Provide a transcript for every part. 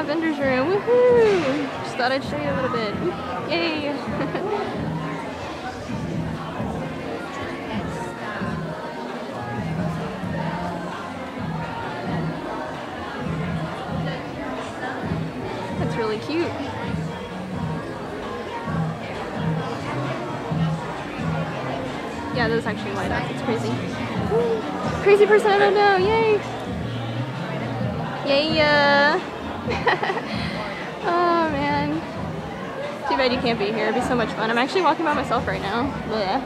vendor's room. Woohoo! Just thought I'd show you a little bit. Yay! That's really cute. Yeah, those actually light up. It's crazy. Woo. Crazy person I don't know. Yay! Yay! Oh man. Too bad you can't be here. It'd be so much fun. I'm actually walking by myself right now. Blech.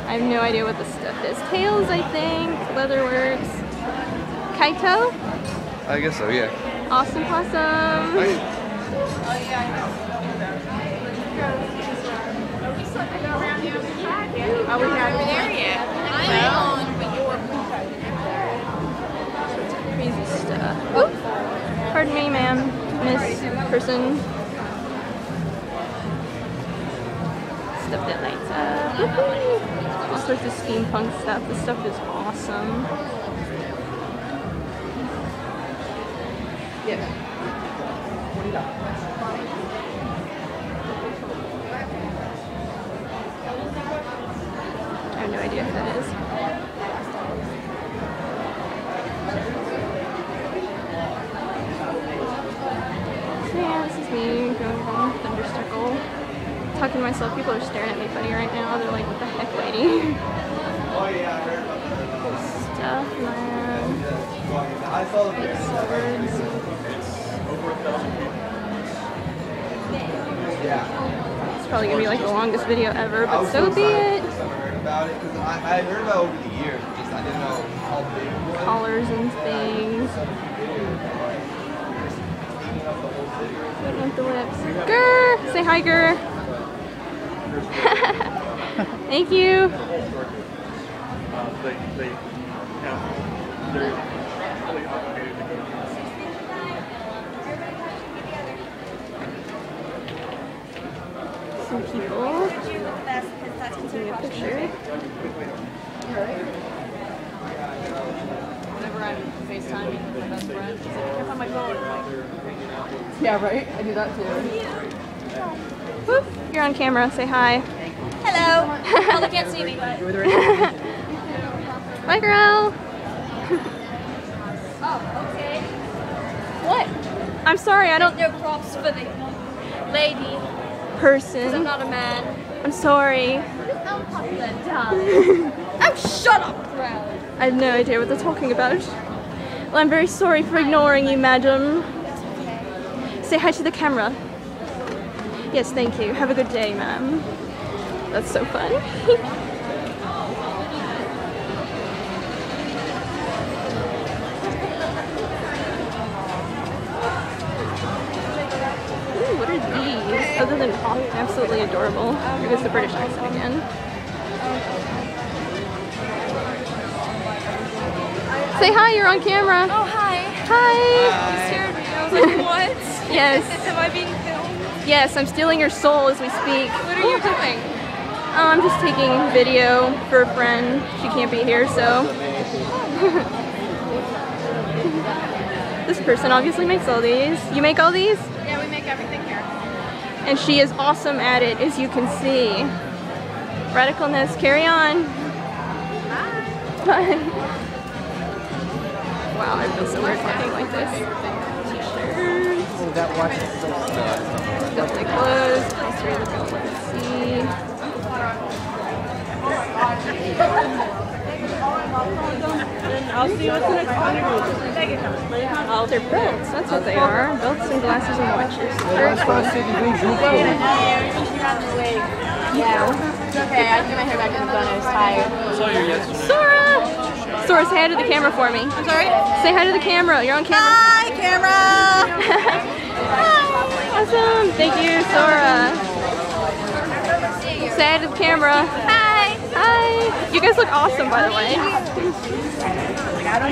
I have no idea what this stuff is. Tails, I think. Leatherworks. Kaito? I guess so, yeah. Awesome possum. Are we not even there yet? Crazy stuff. Oh, pardon me, ma'am, miss person. Stuff that lights up. All sorts of steampunk stuff. This stuff is awesome. Yes. I have no idea who that is. So yeah, this is me going from Thunderstruckle. Talking to myself, people are staring at me funny right now. They're like, what the heck, lady? Stuff, man. Big swords. It's probably gonna be like the longest video ever, but so be it. About it because I heard about it over the years, just I didn't know how big it was. Collars and things. Putting up the lips. Grr! Say hi, Grr! Thank you. Some people taking a picture. Whenever I'm FaceTiming with my best friend, she's like, I can't find my phone. Yeah, right? I do that too. Whoop, you're on camera. Say hi. Hello. Well, they can't see me, but. Bye, girl. Oh, okay. What? I'm sorry, I don't. No props for the lady. I'm Person. not a man. I'm sorry. Unpopular, darling. Oh, shut up, crowd. I have no idea what they're talking about. Well, I'm very sorry for ignoring you, madam. Say hi to the camera. Yes, thank you. Have a good day, ma'am. That's so fun. Ooh, what are these? Other than absolutely adorable. Here goes the British accent again. Say hi, you're on camera. Oh, hi. Hi. You scared me. I was like, what? Yes. Am I being filmed? Yes, I'm stealing your soul as we speak. What are you doing? I'm just taking video for a friend. She can't be here, so. This person obviously makes all these. You make all these? Yeah, we make everything here. And she is awesome at it, as you can see. Radicalness, carry on. Bye. Wow, I feel so weird talking like this. T-shirts. Oh, that watch is so Definitely clothes. Matsuri the girl, let's see. I'll see what's the next one. Oh, they're belts. That's what they are. Belts and glasses and watches. Very cool. Yeah. It's okay, I get my hair back in the bun. I was tired. Sora! Sora, say hi to the camera for me. I'm sorry? Say hi to the camera. You're on camera. Hi, camera! Awesome. Thank you, Sora. Say hi to the camera. Hi! Hi. You guys look awesome, by the way.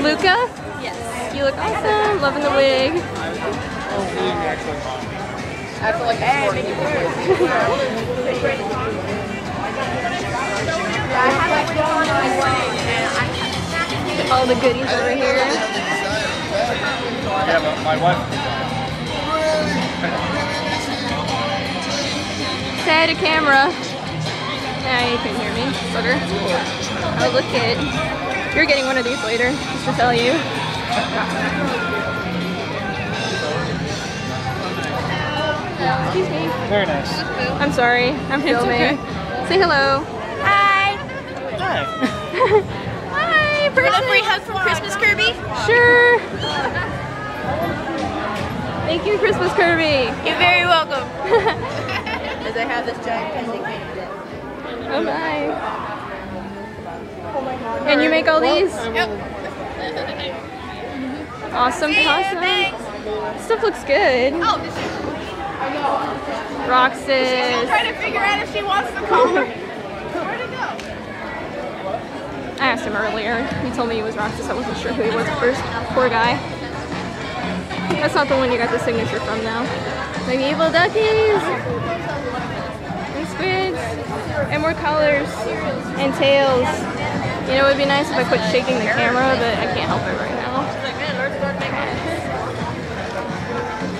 Luca? Yes. You look awesome. Loving the wig. I feel like All the goodies over here. Yeah, but my wife. Say hi to camera. Nah, you couldn't hear me, sucker. Oh, look it. You're getting one of these later, just to tell you. Excuse me. Very nice. I'm sorry, I'm filming. Say hello. Hi. Hi. Hi, Want a person. free hug from Christmas Kirby? Sure. Thank you, Christmas Kirby. You're very welcome. As I have this giant pending cake. Oh my. And you make all these? Yep. Awesome, See ya, awesome. thanks. Stuff looks good. Oh, this is. Roxas. Trying to figure out if she wants the collar. Where'd it go? I asked him earlier. He told me he was Roxas. I wasn't sure who he was at first. Poor guy. That's not the one you got the signature from now. The evil duckies. And squids. And more colors. And tails. You know, it would be nice if I quit shaking the camera, but I can't help it right now.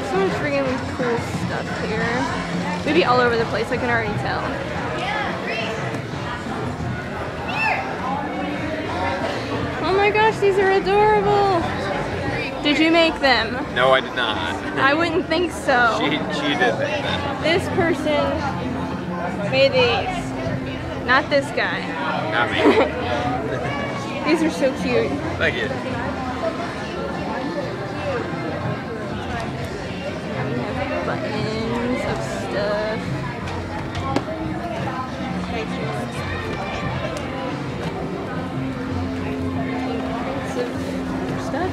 So much freaking cool stuff here. We'd be all over the place, I can already tell. Oh my gosh, these are adorable! Did you make them? No, I did not. I wouldn't think so. She did make that. This person made these. Not this guy. Not me. These are so cute. Thank you. Buttons of stuff. Lots of stuff.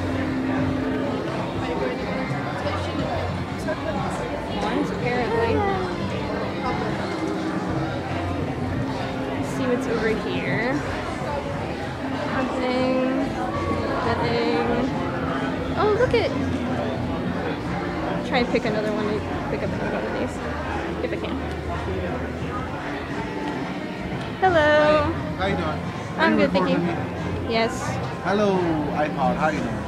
Lines apparently. Let's see what's over here. Nothing. Nothing. Oh, look it! Try and pick another one to pick up another one of these, if I can. Hello. How you doing? I'm Are good, thank you. recording me? Yes. Hello, iPod. How you doing?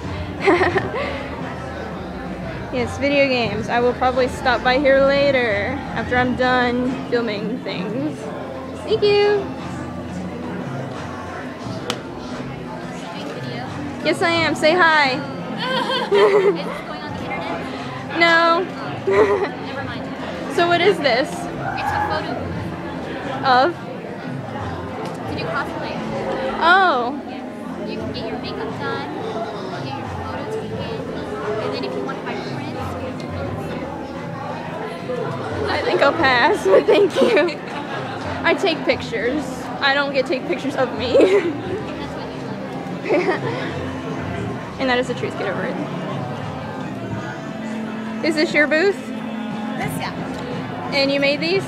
Yes, video games. I will probably stop by here later after I'm done filming things. Thank you. Yes, I am. Say hi. Is this going on the internet? No. Never mind. So what is this? It's a photo Of? to do cosplay. Oh. Yeah. You can get your makeup done, get your photos taken, and then if you want to buy prints, I think I'll pass, but thank you. I take pictures. I don't get to take pictures of me. that's what you like. And that is the truth. Get over it. Is this your booth? This, yeah. And you made these?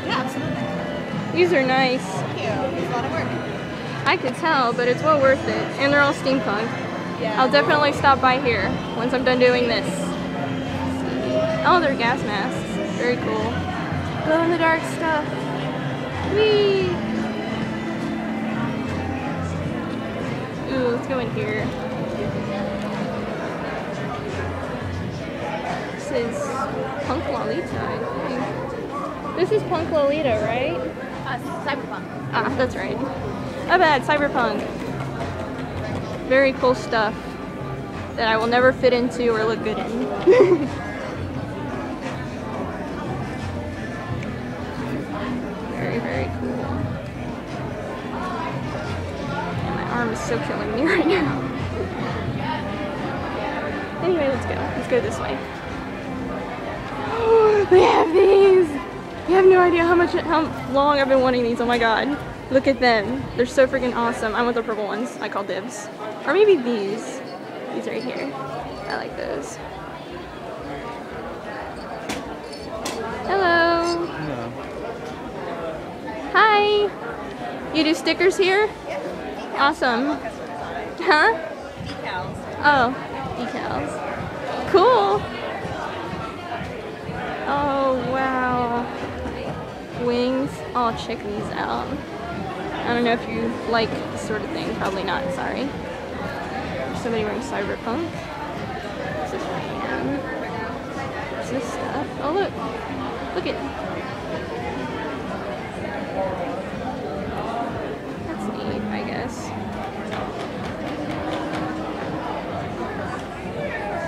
Yeah, absolutely. These are nice. Thank you. It's a lot of work. I could tell, but it's well worth it. And they're all steampunk. Yeah. I'll definitely stop by here once I'm done doing this. Oh, they're gas masks. Very cool. Glow in the dark stuff. Whee! Ooh, let's go in here. This is Punk Lolita, I think. This is Punk Lolita, right? Cyberpunk. Ah, that's right. My bad, Cyberpunk. Very cool stuff that I will never fit into or look good in. Very, very cool. And my arm is so killing me right now. Anyway, let's go. Let's go this way. They have these! You have no idea how long I've been wanting these. Oh my god. Look at them. They're so freaking awesome. I want the purple ones. I call dibs. Or maybe these. These right here. I like those. Hello. Hello. Hi. You do stickers here? Awesome. Huh? Decals. Oh, decals. Cool. Oh, wow. Wings. Oh, check these out. I don't know if you like this sort of thing. Probably not, sorry. There's somebody wearing cyberpunk. This is Ryan. What's this stuff? Oh, Oh look. Look it. That's neat, I guess.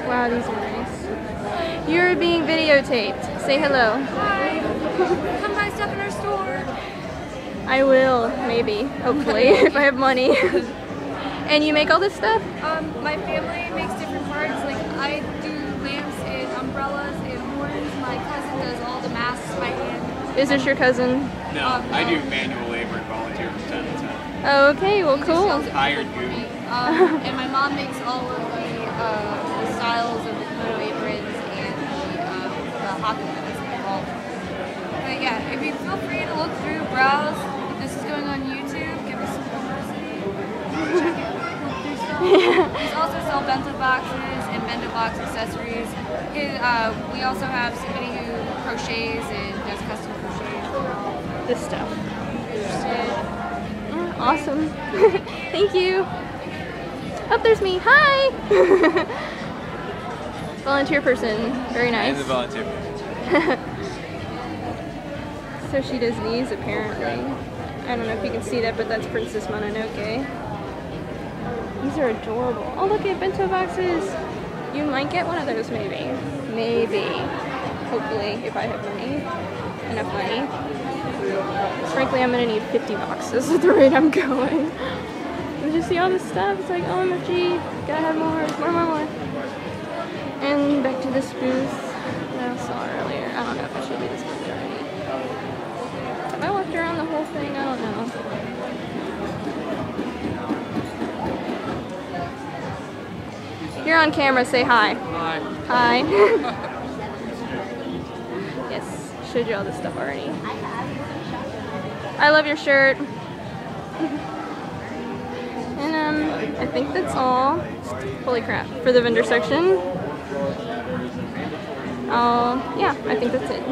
Wow, these are nice. You're being videotaped. Say hello. Hi. Come buy stuff in our store. I will, maybe, hopefully, if I have money. And you make all this stuff? My family makes different parts. Like I do lamps and umbrellas and horns. My cousin does all the masks by hand. Is this your cousin? No, I do manual labor and volunteer from time to time. Oh, okay, well, cool. Hired you. And my mom makes all of the styles of the kimono aprons and the hockey that's involved. But yeah, if you feel free to look through, browse. If this is going on YouTube, give us some publicity. Check it. Look through stuff. We also sell bento boxes and bento box accessories. We also have somebody who crochets and does custom crochet. This stuff. Interested? Awesome. Thank you. Oh, there's me. Hi! Volunteer person. Very nice. And the volunteer. So she does these apparently. I don't know if you can see that, but that's Princess Mononoke. These are adorable. Oh, look at bento boxes. You might get one of those maybe. Maybe. Hopefully, if I have money. Enough money. Frankly, I'm gonna need 50 boxes at the rate I'm going. You just see all this stuff, it's like, OMG, gotta have more. And back to this booth that I saw earlier. I don't know if I should do this booth already. Have I walked around the whole thing? I don't know. You're on camera, say hi. Hi. Hi. Yes, showed you all this stuff already. I love your shirt. And I think that's all. Holy crap, for the vendor section. Yeah, I think that's it.